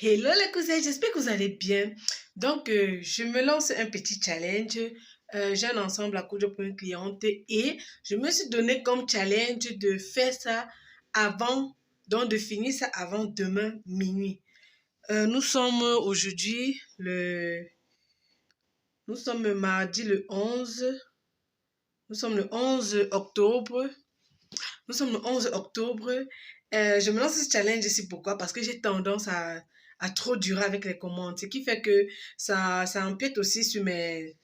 Hello les cousins, j'espère que vous allez bien. Donc, je me lance un petit challenge. J'ai un ensemble à coudre pour une cliente et je me suis donné comme challenge de faire ça avant, donc de finir ça avant demain minuit. Nous sommes aujourd'hui nous sommes mardi le 11, nous sommes le 11 octobre. Nous sommes le 11 octobre. Je me lance ce challenge ici. Pourquoi? Parce que j'ai tendance à trop durer avec les commandes. Ce qui fait que ça empiète aussi sur mes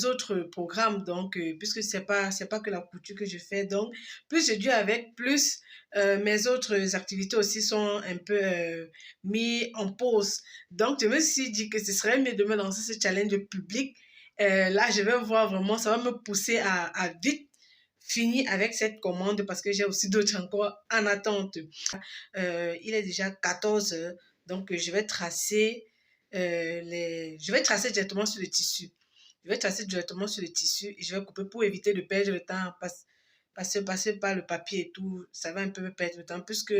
autres programmes. Donc, puisque c'est pas que la couture que je fais. Donc, plus je dure avec, plus mes autres activités aussi sont un peu mis en pause. Donc, je me suis dit que ce serait mieux de me lancer ce challenge public. Là, je vais voir vraiment, ça va me pousser à vite fini avec cette commande parce que j'ai aussi d'autres encore en attente. Il est déjà 14 heures, donc je vais tracer je vais tracer directement sur le tissu. Je vais tracer directement sur le tissu et je vais couper pour éviter de perdre le temps passer par le papier et tout, ça va un peu me perdre le temps puisque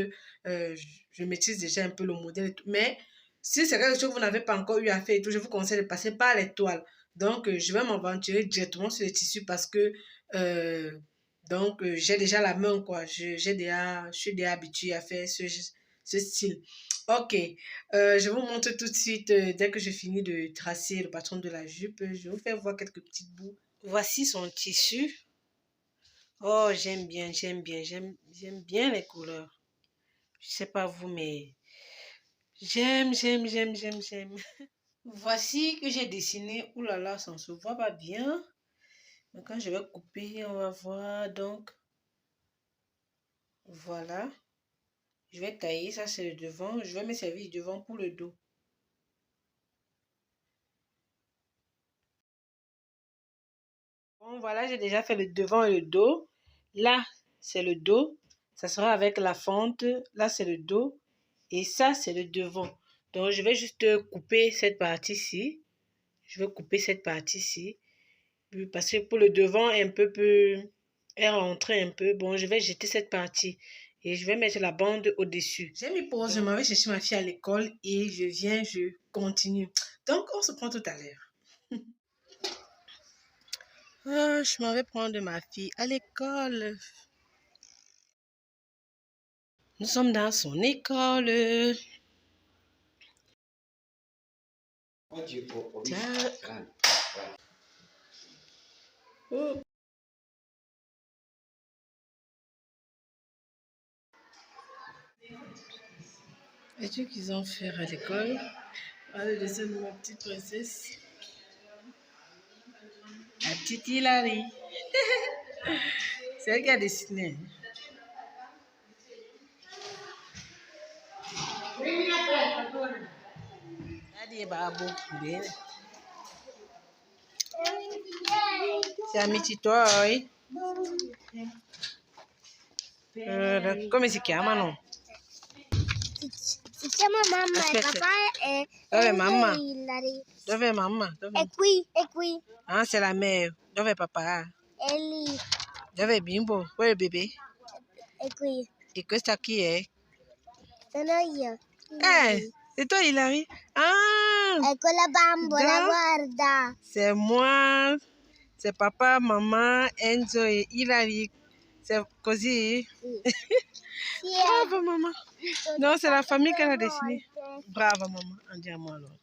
je maîtrise déjà un peu le modèle et tout. Mais si c'est quelque chose que vous n'avez pas encore eu à faire et tout, je vous conseille de passer par les toiles. Donc, je vais m'aventurer directement sur le tissu parce que j'ai déjà la main, quoi. Je suis déjà habituée à faire ce style. Ok, je vous montre tout de suite, dès que je finis de tracer le patron de la jupe, je vais vous faire voir quelques petits bouts. Voici son tissu. Oh, j'aime bien les couleurs. Je sais pas vous, mais j'aime. Voici que j'ai dessiné. Ouh là là, ça ne se voit pas bien. Donc, quand je vais couper, on va voir. Donc, voilà. Je vais tailler, ça c'est le devant. Je vais me servir du devant pour le dos. Bon, voilà, j'ai déjà fait le devant et le dos. Là, c'est le dos. Ça sera avec la fente. Là, c'est le dos. Et ça, c'est le devant. Donc, je vais juste couper cette partie-ci. Je vais couper cette partie-ci. Parce que pour le devant, un peu peut est rentré un peu. Bon, je vais jeter cette partie. Et je vais mettre la bande au-dessus. J'ai mis pause, je m'en vais chercher ma fille à l'école et je continue. Donc, on se prend tout à l'heure. Je m'en vais prendre ma fille à l'école. Nous sommes dans son école. Oh. Et tu qu'ils ont fait à l'école? Le dessin de ma petite princesse. La petite Hilary. C'est elle qui a dessiné. C'est un petit toi, oui. Come si chiama, no? Si chiama mamma e papà Dove è mamma? Hilary. Dove è mamma? Dove... È qui. Ah, c'est la mère. Dove è papà? È lì. Dove è bimbo? Dove è il bebè? È qui. E questa chi è? Sono io. C'est toi Hilary? Ah! Ecco la bambola, guarda. C'est moi. C'est papa, maman, Enzo et Hilary. C'est così? Sì. Bravo maman. Non, c'est la famille qu'elle a dessinée. Bravo maman. Andiamo alors.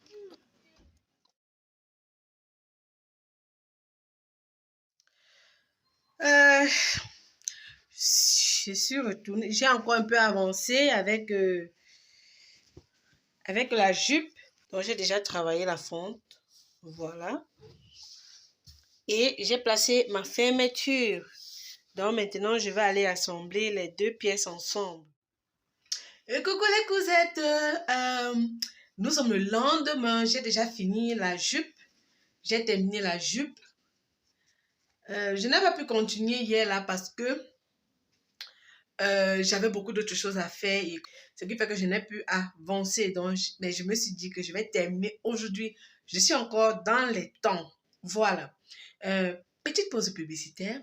Je suis retournée. J'ai encore un peu avancé avec la jupe. Donc, j'ai déjà travaillé la fente. Voilà. Et j'ai placé ma fermeture. Donc, maintenant, je vais aller assembler les deux pièces ensemble. Et coucou les cousettes. Nous sommes le lendemain. J'ai déjà fini la jupe. J'ai terminé la jupe. Je n'ai pas pu continuer hier là parce que j'avais beaucoup d'autres choses à faire. Et ce qui fait que je n'ai pu avancer. Donc, mais je me suis dit que je vais terminer aujourd'hui. Je suis encore dans les temps. Voilà. Petite pause publicitaire.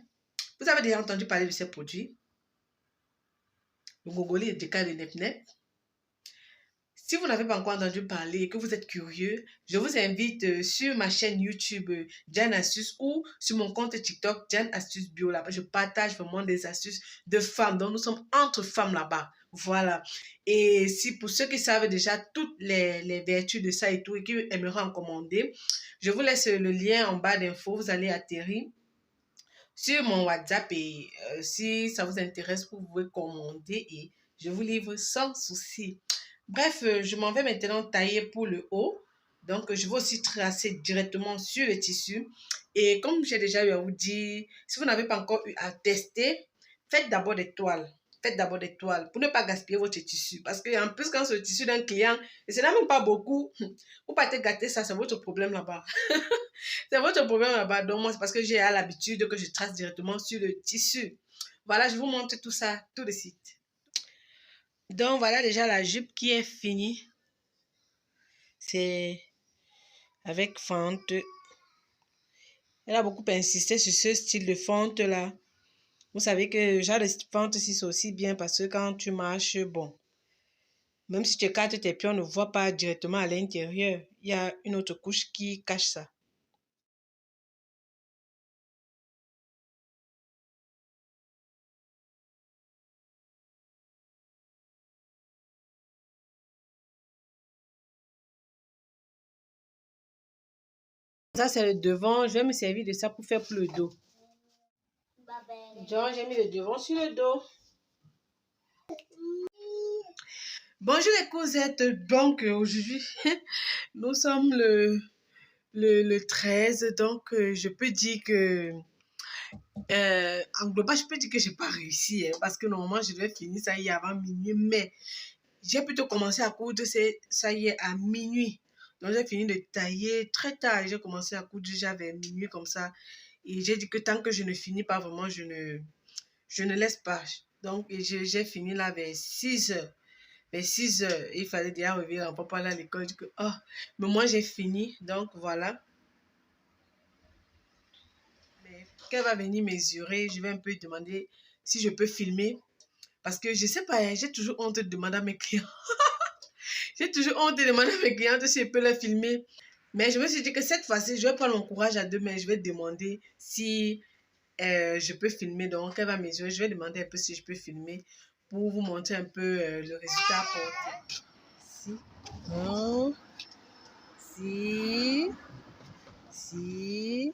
Vous avez déjà entendu parler de ces produits? Le Gogoli et le Nep Nep. Si vous n'avez pas encore entendu parler et que vous êtes curieux, je vous invite sur ma chaîne YouTube Diane Astuce ou sur mon compte TikTok Diane Astuce Bio. Là-bas, je partage vraiment des astuces de femmes. Donc, nous sommes entre femmes là-bas. Voilà. Et si pour ceux qui savent déjà toutes les vertus de ça et tout et qui aimeraient en commander, je vous laisse le lien en bas d'infos. Vous allez atterrir sur mon WhatsApp et si ça vous intéresse, vous pouvez commander et je vous livre sans souci. Bref, je m'en vais maintenant tailler pour le haut. Donc, je vais aussi tracer directement sur le tissu. Et comme j'ai déjà eu à vous dire, si vous n'avez pas encore eu à tester, faites d'abord des toiles. Faites d'abord des toiles pour ne pas gaspiller votre tissu. Parce qu'en plus, quand c'est le tissu d'un client, et ce n'est même pas beaucoup, vous partez gâter ça, c'est votre problème là-bas. C'est votre problème là-bas. Donc, moi, c'est parce que j'ai l'habitude que je trace directement sur le tissu. Voilà, je vous montre tout ça tout de suite. Donc, voilà déjà la jupe qui est finie. C'est avec fente. Elle a beaucoup insisté sur ce style de fente-là. Vous savez que le genre de fente, si c'est aussi bien parce que quand tu marches, bon, même si tu écartes tes pieds, on ne voit pas directement à l'intérieur. Il y a une autre couche qui cache ça. Ça, c'est le devant. Je vais me servir de ça pour faire pour le dos. Genre, j'ai mis le devant sur le dos. Bonjour les cosettes. Donc, aujourd'hui, nous sommes le 13. Donc, je peux dire que, en global, je peux dire que je n'ai pas réussi. Parce que normalement, je devais finir ça hier avant minuit. Mais j'ai plutôt commencé à coudre ça hier à minuit. Donc, j'ai fini de tailler très tard. J'ai commencé à coudre déjà vers minuit comme ça. Et j'ai dit que tant que je ne finis pas vraiment, je ne laisse pas. Donc, j'ai fini là vers 6 heures. Vers 6 heures, il fallait déjà revenir en papa à l'école. Je dis que, oh, mais moi j'ai fini. Donc, voilà. Mais qu'elle va venir mesurer, je vais un peu demander si je peux filmer. Parce que je ne sais pas, j'ai toujours honte de demander à mes clients. J'ai toujours honte de demander à mes clientes si je peux les filmer. Mais je me suis dit que cette fois-ci, je vais prendre mon courage à deux mains. Je vais demander si je peux filmer. Donc, elle va mesurer. Je vais demander un peu si je peux filmer pour vous montrer un peu le résultat apporté. Si. Non. Si. Si.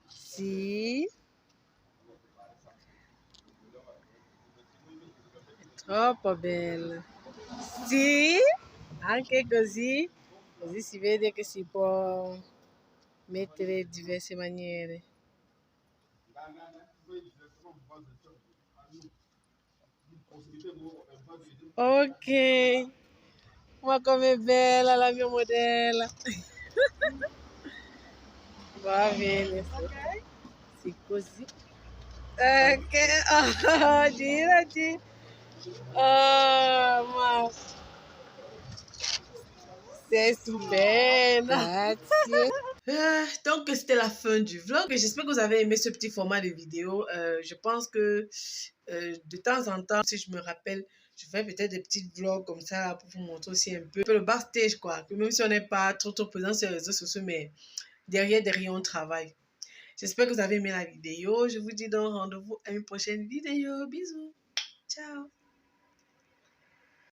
Si. Troppo bella. Sì, anche così si vede che si può mettere in diverse maniere. Ok, ma com'è bella la mia modella. Va bene, sì, così. Ok, oh, girati. Oh, ma sei stupenda. Grazie. Donc, c'était la fin du vlog. J'espère que vous avez aimé ce petit format de vidéo. Je pense que de temps en temps, si je me rappelle, je fais peut-être des petits vlogs comme ça pour vous montrer aussi un peu le backstage, quoi. Que même si on n'est pas trop présent sur les réseaux sociaux, mais derrière, on travaille. J'espère que vous avez aimé la vidéo. Je vous dis donc rendez-vous à une prochaine vidéo. Bisous. Ciao.